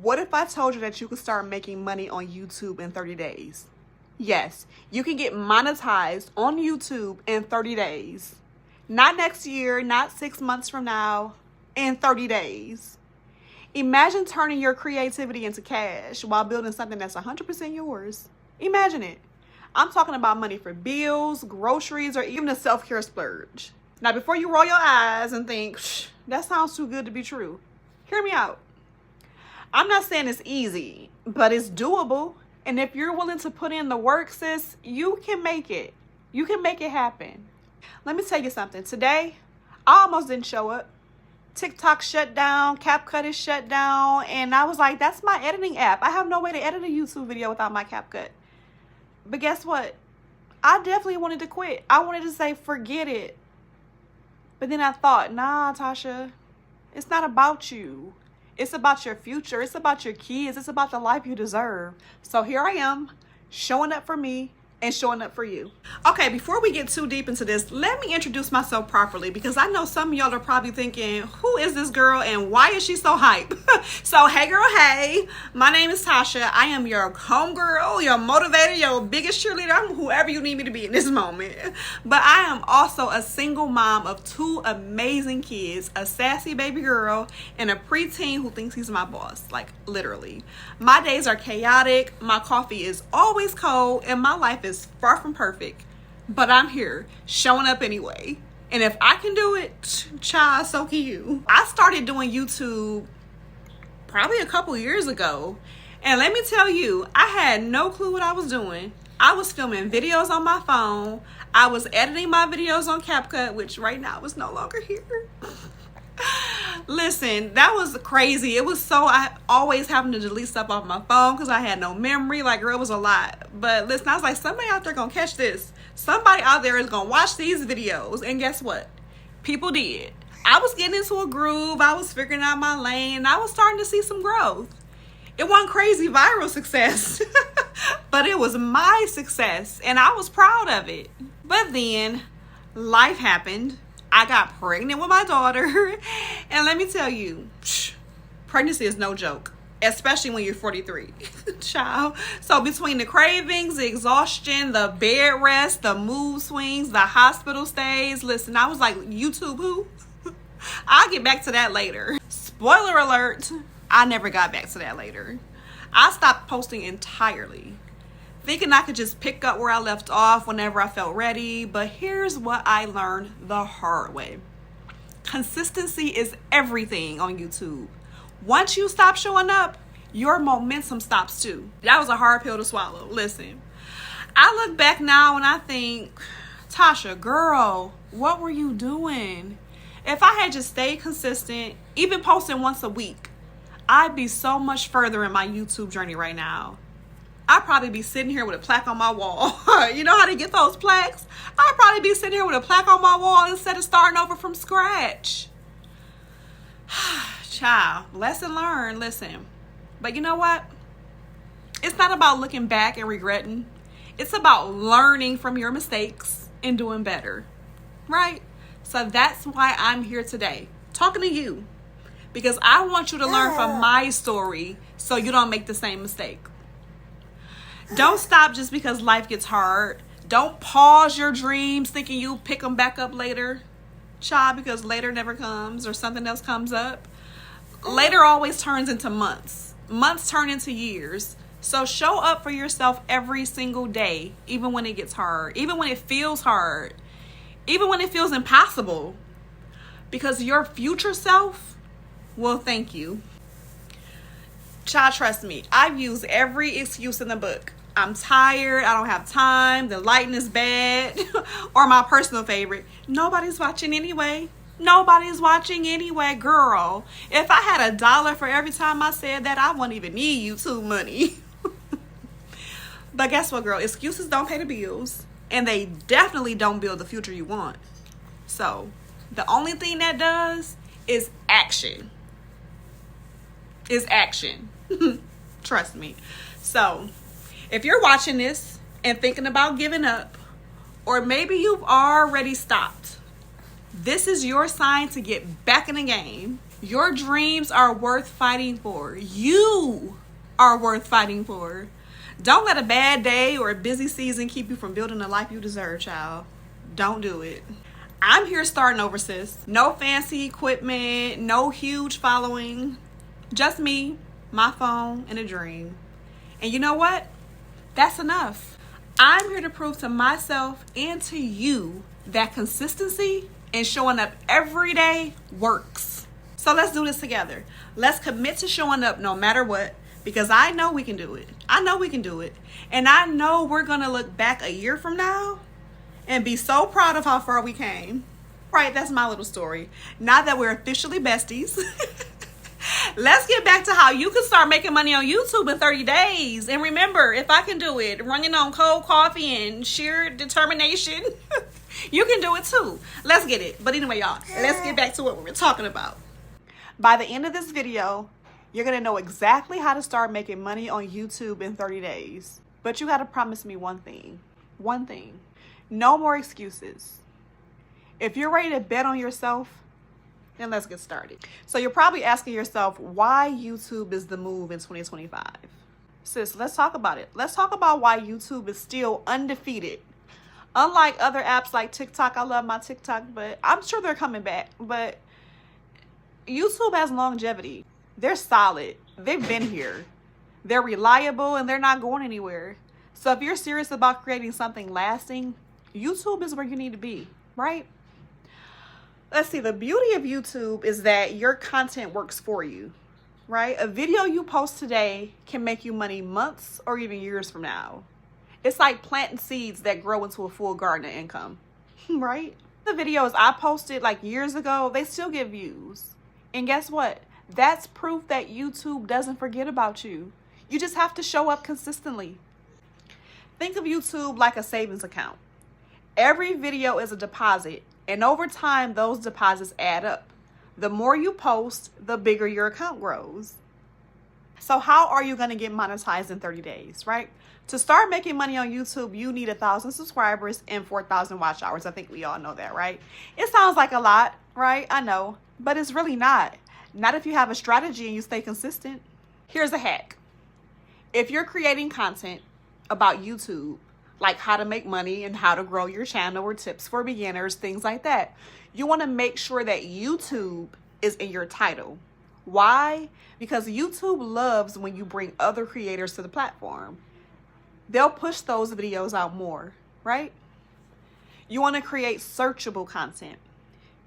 What if I told you that you could start making money on YouTube in 30 days? Yes, you can get monetized on YouTube in 30 days. Not next year, not 6 months from now, in 30 days. Imagine turning your creativity into cash while building something that's 100% yours. Imagine it. I'm talking about money for bills, groceries, or even a self-care splurge. Now, before you roll your eyes and think, that sounds too good to be true, hear me out. I'm not saying it's easy, but it's doable. And if you're willing to put in the work, sis, you can make it. You can make it happen. Let me tell you something. Today, I almost didn't show up. TikTok shut down, CapCut is shut down, and I was like, that's my editing app. I have no way to edit a YouTube video without my CapCut. But guess what? I definitely wanted to quit. I wanted to say, forget it. But then I thought, nah, Tasha, it's not about you. It's about your future. It's about your kids. It's about the life you deserve. So here I am, showing up for me and showing up for you. Okay, before we get too deep into this, let me introduce myself properly, because I know some of y'all are probably thinking, who is this girl and why is she so hype? So hey girl, hey, my name is Tasha. I am your homegirl, your motivator, your biggest cheerleader. I'm whoever you need me to be in this moment. But I am also a single mom of 2 amazing kids, a sassy baby girl and a preteen who thinks he's my boss, like literally. My days are chaotic, my coffee is always cold, and my life is far from perfect, but I'm here showing up anyway. And if I can do it, child, so can you. I started doing YouTube probably a couple years ago, and let me tell you, I had no clue what I was doing. I was filming videos on my phone. I was editing my videos on CapCut, which right now is no longer here. Listen, that was crazy. It was so, I always having to delete stuff off my phone because I had no memory. Like, girl, it was a lot. But listen, I was like, somebody out there gonna catch this. Somebody out there is gonna watch these videos. And guess what? People did. I was getting into a groove. I was figuring out my lane. And I was starting to see some growth. It wasn't crazy viral success, but it was my success. And I was proud of it. But then life happened. I got pregnant with my daughter, and let me tell you, pregnancy is no joke, especially when you're 43, child. So between the cravings, the exhaustion, the bed rest, the mood swings, the hospital stays, listen, I was like, YouTube who? I'll get back to that later. Spoiler alert, I never got back to that later. I stopped posting entirely, thinking I could just pick up where I left off whenever I felt ready. But here's what I learned the hard way. Consistency is everything on YouTube. Once you stop showing up, your momentum stops too. That was a hard pill to swallow. Listen, I look back now and I think, Tasha, girl, what were you doing? If I had just stayed consistent, even posting once a week, I'd be so much further in my YouTube journey right now. I'd probably be sitting here with a plaque on my wall. You know how to get those plaques? I'd probably be sitting here with a plaque on my wall instead of starting over from scratch. Child, lesson learned, listen. But you know what? It's not about looking back and regretting. It's about learning from your mistakes and doing better, right? So that's why I'm here today, talking to you. Because I want you to learn from my story so you don't make the same mistake. Don't stop just because life gets hard. Don't pause your dreams thinking you'll pick them back up later, child, because later never comes or something else comes up. Later always turns into months. Months turn into years. So show up for yourself every single day, even when it gets hard, even when it feels hard, even when it feels impossible, because your future self will thank you. Child, trust me, I've used every excuse in the book. I'm tired, I don't have time, the lighting is bad, or my personal favorite, nobody's watching anyway. Nobody's watching anyway, girl. If I had $1 for every time I said that, I wouldn't even need YouTube money. But guess what, girl? Excuses don't pay the bills, and they definitely don't build the future you want. So the only thing that does is action. Is action. Trust me. So if you're watching this and thinking about giving up, or maybe you've already stopped, this is your sign to get back in the game. Your dreams are worth fighting for. You are worth fighting for. Don't let a bad day or a busy season keep you from building the life you deserve, child. Don't do it. I'm here starting over, sis. No fancy equipment, no huge following. Just me, my phone, and a dream. And you know what? That's enough. I'm here to prove to myself and to you that consistency and showing up every day works. So let's do this together. Let's commit to showing up no matter what, because I know we can do it. I know we can do it. And I know we're going to look back a year from now and be so proud of how far we came. Right, that's my little story. Now that we're officially besties, let's get back to how you can start making money on YouTube in 30 days. And remember, if I can do it, running on cold coffee and sheer determination, you can do it too. Let's get it. But anyway, y'all, let's get back to what we were talking about. By the end of this video, you're going to know exactly how to start making money on YouTube in 30 days. But you got to promise me one thing. One thing. No more excuses. If you're ready to bet on yourself, then let's get started. So you're probably asking yourself why YouTube is the move in 2025. Sis, let's talk about it. Let's talk about why YouTube is still undefeated. Unlike other apps like TikTok, I love my TikTok, but I'm sure they're coming back. But YouTube has longevity. They're solid. They've been here. They're reliable and they're not going anywhere. So if you're serious about creating something lasting, YouTube is where you need to be, right? Let's see, the beauty of YouTube is that your content works for you, right? A video you post today can make you money months or even years from now. It's like planting seeds that grow into a full garden of income, right? The videos I posted like years ago, they still get views. And guess what? That's proof that YouTube doesn't forget about you. You just have to show up consistently. Think of YouTube like a savings account. Every video is a deposit, and over time, those deposits add up. The more you post, the bigger your account grows. So how are you going to get monetized in 30 days, right? To start making money on YouTube, you need 1,000 subscribers and 4,000 watch hours. I think we all know that, right? It sounds like a lot, right? I know, but it's really not. Not if you have a strategy and you stay consistent. Here's a hack. If you're creating content about YouTube, like how to make money and how to grow your channel or tips for beginners, things like that, you want to make sure that YouTube is in your title. Why? Because YouTube loves when you bring other creators to the platform. They'll push those videos out more, right? You want to create searchable content.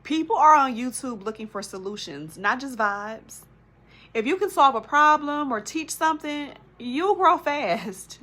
People are on YouTube looking for solutions, not just vibes. If you can solve a problem or teach something, you'll grow fast.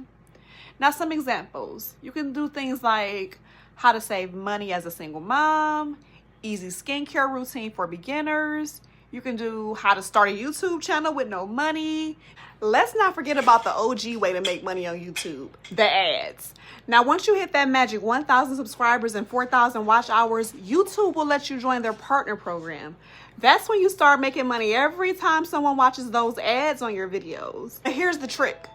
Now, some examples. You can do things like how to save money as a single mom, easy skincare routine for beginners. You can do how to start a YouTube channel with no money. Let's not forget about the OG way to make money on YouTube, the ads. Now, once you hit that magic 1,000 subscribers and 4,000 watch hours, YouTube will let you join their partner program. That's when you start making money every time someone watches those ads on your videos. And here's the trick.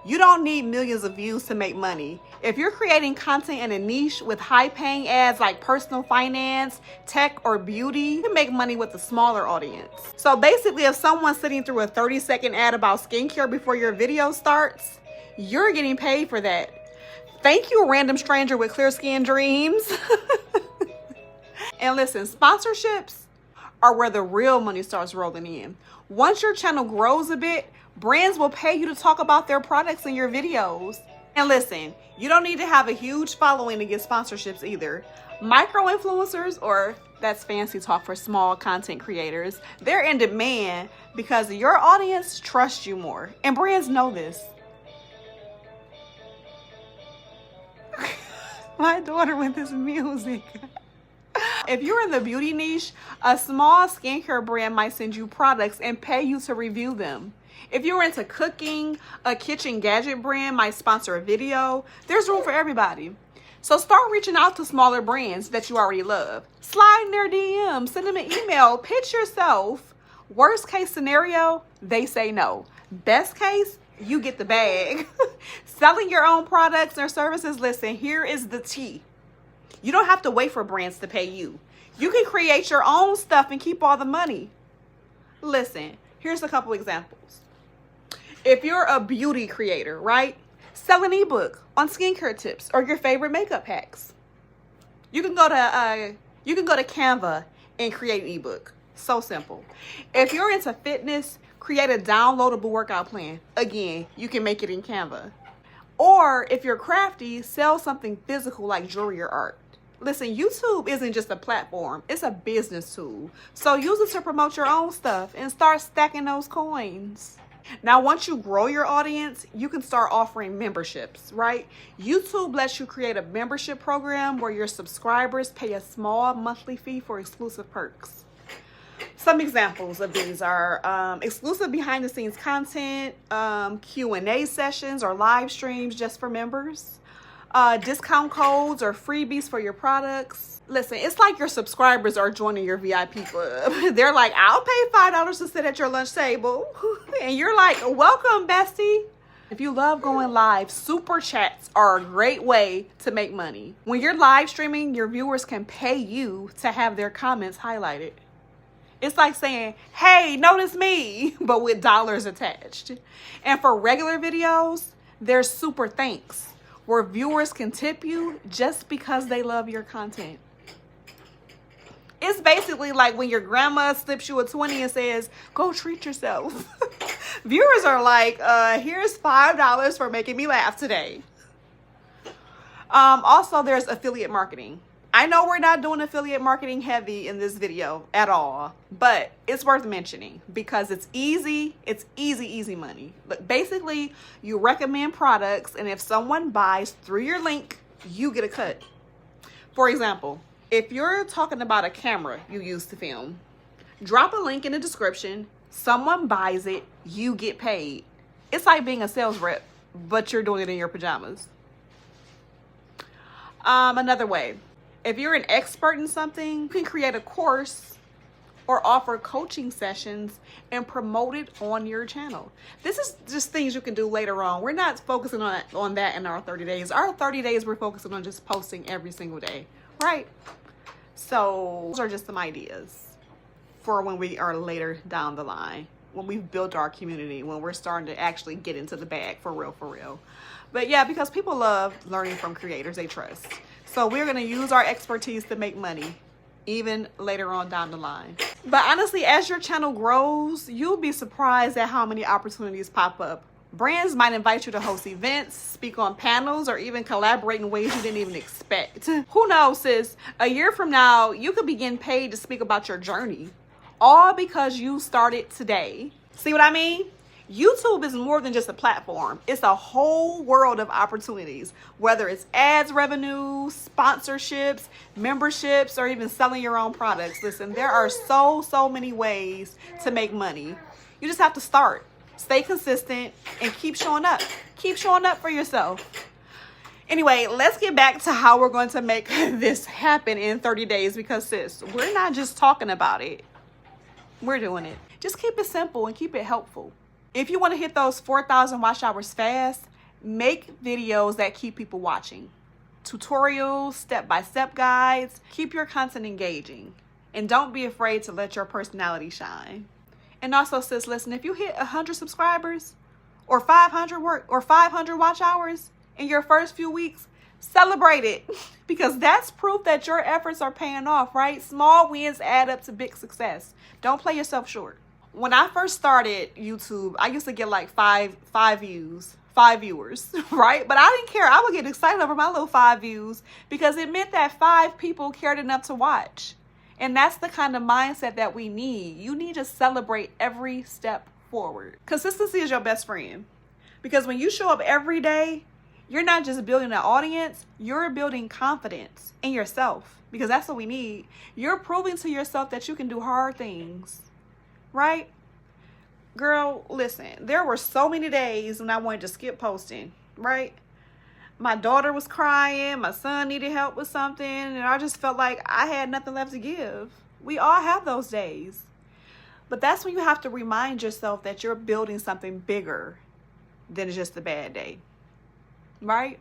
You don't need millions of views to make money. If you're creating content in a niche with high-paying ads like personal finance, tech, or beauty, you can make money with a smaller audience. So basically, if someone's sitting through a 30-second ad about skincare before your video starts, you're getting paid for that. Thank you, random stranger with clear skin dreams. And listen, sponsorships are where the real money starts rolling in. Once your channel grows a bit, brands will pay you to talk about their products in your videos. And listen, you don't need to have a huge following to get sponsorships either. Micro-influencers, or that's fancy talk for small content creators, they're in demand because your audience trusts you more. And brands know this. My daughter with this music. If you're in the beauty niche, a small skincare brand might send you products and pay you to review them. If you're into cooking, a kitchen gadget brand might sponsor a video. There's room for everybody. So start reaching out to smaller brands that you already love. Slide in their DMs, send them an email, pitch yourself. Worst case scenario, they say no. Best case, you get the bag. Selling your own products or services, listen, here is the tea. You don't have to wait for brands to pay you. You can create your own stuff and keep all the money. Listen, here's a couple examples. If you're a beauty creator, right? Sell an ebook on skincare tips or your favorite makeup hacks. You can go to Canva and create an ebook. So simple. If you're into fitness, create a downloadable workout plan. Again, you can make it in Canva. Or if you're crafty, sell something physical like jewelry or art. Listen, YouTube isn't just a platform, it's a business tool. So use it to promote your own stuff and start stacking those coins. Now, once you grow your audience, you can start offering memberships, right? YouTube lets you create a membership program where your subscribers pay a small monthly fee for exclusive perks. Some examples of these are exclusive behind the scenes content, Q&A sessions or live streams just for members, discount codes or freebies for your products. Listen, it's like your subscribers are joining your VIP club. They're like, I'll pay $5 to sit at your lunch table. And you're like, welcome, bestie. If you love going live, super chats are a great way to make money. When you're live streaming, your viewers can pay you to have their comments highlighted. It's like saying, hey, notice me, but with dollars attached. And for regular videos, there's super thanks, where viewers can tip you just because they love your content. It's basically like when your grandma slips you a 20 and says, go treat yourself. Viewers are like, here's $5 for making me laugh today. Also, there's affiliate marketing. I know we're not doing affiliate marketing heavy in this video at all, but it's worth mentioning because it's easy. It's easy money. But basically, you recommend products, and if someone buys through your link, you get a cut. For example, if you're talking about a camera you use to film, drop a link in the description, someone buys it, you get paid. It's like being a sales rep, but you're doing it in your pajamas. Another way, if you're an expert in something, you can create a course or offer coaching sessions and promote it on your channel. This is just things you can do later on. We're not focusing on that in our 30 days. Our 30 days, we're focusing on just posting every single day, right? So those are just some ideas for when we are later down the line, when we've built our community, when we're starting to actually get into the bag for real. But yeah, because people love learning from creators they trust. So we're going to use our expertise to make money even later on down the line. But honestly, as your channel grows, you'll be surprised at how many opportunities pop up. Brands might invite you to host events, speak on panels, or even collaborate in ways you didn't even expect. Who knows, sis? A year from now, you could be getting paid to speak about your journey, all because you started today. See what I mean? YouTube is more than just a platform. It's a whole world of opportunities, whether it's ads revenue, sponsorships, memberships, or even selling your own products. Listen, there are so many ways to make money. You just have to start, stay consistent, and keep showing up. Keep showing up for yourself. Anyway, let's get back to how we're going to make this happen in 30 days because, sis, we're not just talking about it. We're doing it. Just keep it simple and keep it helpful. If you want to hit those 4,000 watch hours fast, make videos that keep people watching. Tutorials, step-by-step guides. Keep your content engaging. And don't be afraid to let your personality shine. And also, sis, listen, if you hit 100 subscribers or 500 watch hours in your first few weeks, celebrate it because that's proof that your efforts are paying off, right? Small wins add up to big success. Don't play yourself short. When I first started YouTube, I used to get like five viewers, right? But I didn't care. I would get excited over my little 5 views because it meant that 5 people cared enough to watch. And that's the kind of mindset that we need. You need to celebrate every step forward. Consistency is your best friend because when you show up every day, you're not just building an audience, you're building confidence in yourself because that's what we need. You're proving to yourself that you can do hard things. Right? Girl, listen, there were so many days when I wanted to skip posting, right? My daughter was crying, my son needed help with something, and I just felt like I had nothing left to give. We all have those days. But that's when you have to remind yourself that you're building something bigger than just a bad day, right?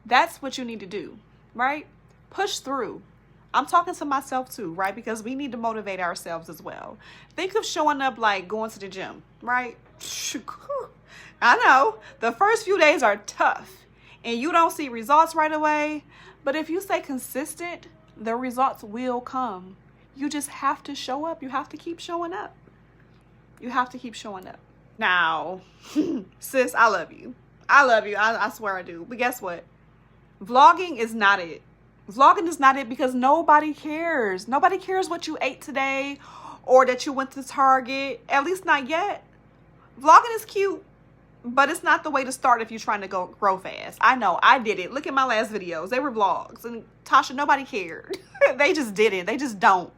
That's what you need to do, right? Push through. I'm talking to myself too, right? Because we need to motivate ourselves as well. Think of showing up like going to the gym, right? I know the first few days are tough and you don't see results right away. But if you stay consistent, the results will come. You just have to show up. You have to keep showing up. You have to keep showing up. Now, sis, I love you. I love you. I swear I do. But guess what? Vlogging is not it. Vlogging is not it because nobody cares. Nobody cares what you ate today or that you went to Target. At least not yet. Vlogging is cute, but it's not the way to start if you're trying to grow fast. I know. I did it. Look at my last videos. They were vlogs. And Tasha, nobody cared. They just didn't. They just don't.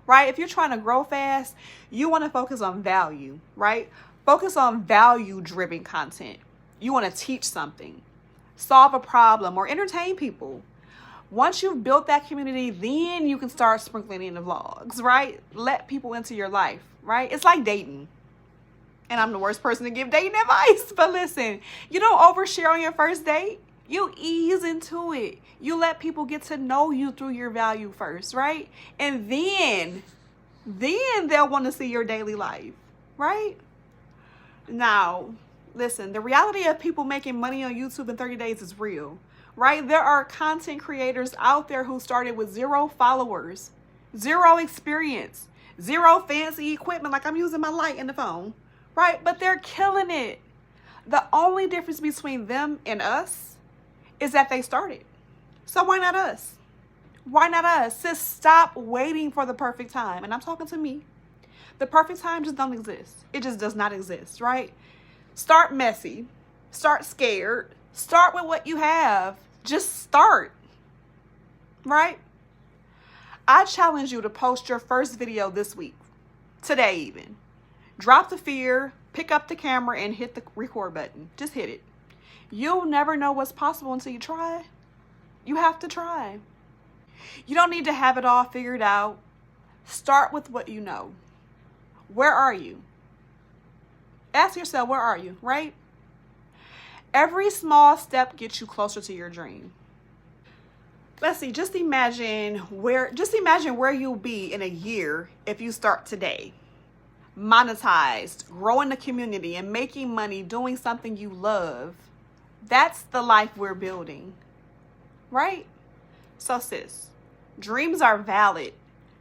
Right? If you're trying to grow fast, you want to focus on value. Right? Focus on value-driven content. You want to teach something, solve a problem, or entertain people. Once you've built that community, then you can start sprinkling in the vlogs, right? Let people into your life, right? It's like dating. And I'm the worst person to give dating advice. But listen, you don't overshare on your first date. You ease into it. You let people get to know you through your value first, right? And then they'll want to see your daily life, right? Now, listen, the reality of people making money on YouTube in 30 days is real, right? There are content creators out there who started with 0 followers, 0 experience, 0 fancy equipment, like I'm using my light and the phone, right? But they're killing it. The only difference between them and us is that they started. So why not us? Why not us? Just stop waiting for the perfect time. And I'm talking to me. The perfect time just don't exist. It just does not exist, right? Start messy. Start scared. Start with what you have. Just start, right? I challenge you to post your first video this week, today even. Drop the fear, pick up the camera, and hit the record button. Just hit it. You'll never know what's possible until you try. You have to try. You don't need to have it all figured out. Start with what you know. Where are you? Ask yourself, where are you, right? Every small step gets you closer to your dream. Let's see, just imagine where you'll be in a year if you start today. Monetized, growing the community, and making money doing something you love. That's the life we're building, right? So sis, dreams are valid.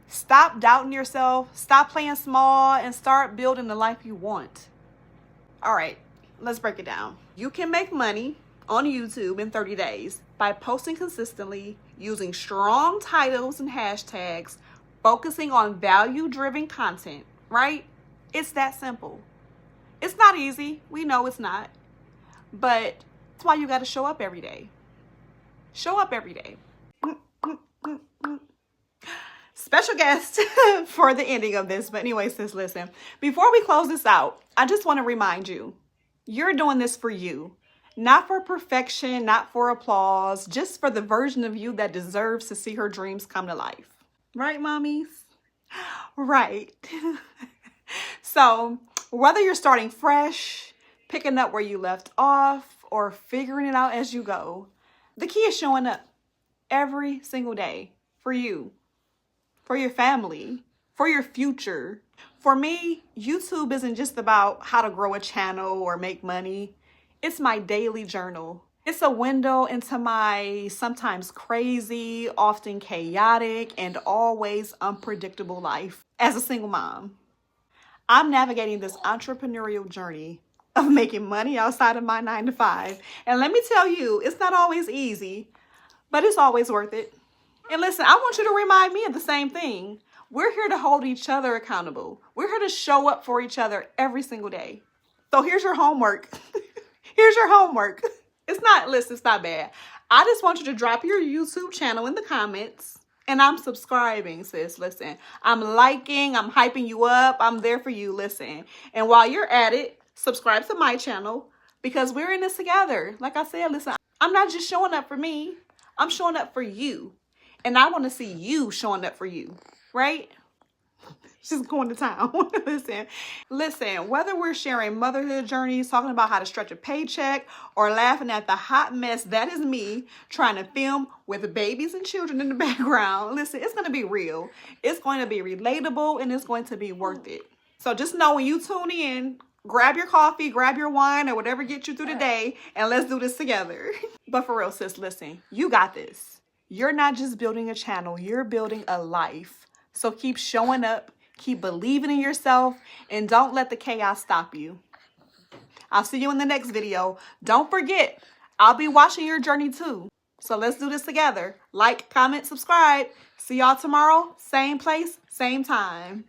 Stop doubting yourself, stop playing small, and start building the life you want. All right, let's break it down. You can make money on YouTube in 30 days by posting consistently, using strong titles and hashtags, focusing on value-driven content, right? It's that simple. It's not easy. We know it's not. But that's why you got to show up every day. Show up every day. Special guest for the ending of this. But anyway, sis, listen. Before we close this out, I just want to remind you, you're doing this for you. Not for perfection, not for applause, just for the version of you that deserves to see her dreams come to life. Right, mommies? Right. So, whether you're starting fresh, picking up where you left off, or figuring it out as you go, the key is showing up every single day for you, for your family, for your future. For me, YouTube isn't just about how to grow a channel or make money. It's my daily journal. It's a window into my sometimes crazy, often chaotic, and always unpredictable life as a single mom. I'm navigating this entrepreneurial journey of making money outside of my 9-to-5. And let me tell you, it's not always easy, but it's always worth it. And listen, I want you to remind me of the same thing. We're here to hold each other accountable. We're here to show up for each other every single day. So here's your homework. Here's your homework. It's not bad. I just want you to drop your YouTube channel in the comments. And I'm subscribing, sis. Listen, I'm liking, I'm hyping you up. I'm there for you. Listen. And while you're at it, subscribe to my channel because we're in this together. Like I said, listen, I'm not just showing up for me. I'm showing up for you. And I want to see you showing up for you. Right? She's going to town. Listen, whether we're sharing motherhood journeys, talking about how to stretch a paycheck, or laughing at the hot mess that is me trying to film with babies and children in the background, listen, it's going to be real. It's going to be relatable, and it's going to be worth it. So just know when you tune in, grab your coffee, grab your wine, or whatever gets you through the day, and let's do this together. But for real, sis, listen, you got this. You're not just building a channel, you're building a life. So keep showing up. Keep believing in yourself, and don't let the chaos stop you. I'll see you in the next video. Don't forget, I'll be watching your journey too. So let's do this together. Like, comment, subscribe. See y'all tomorrow. Same place, same time.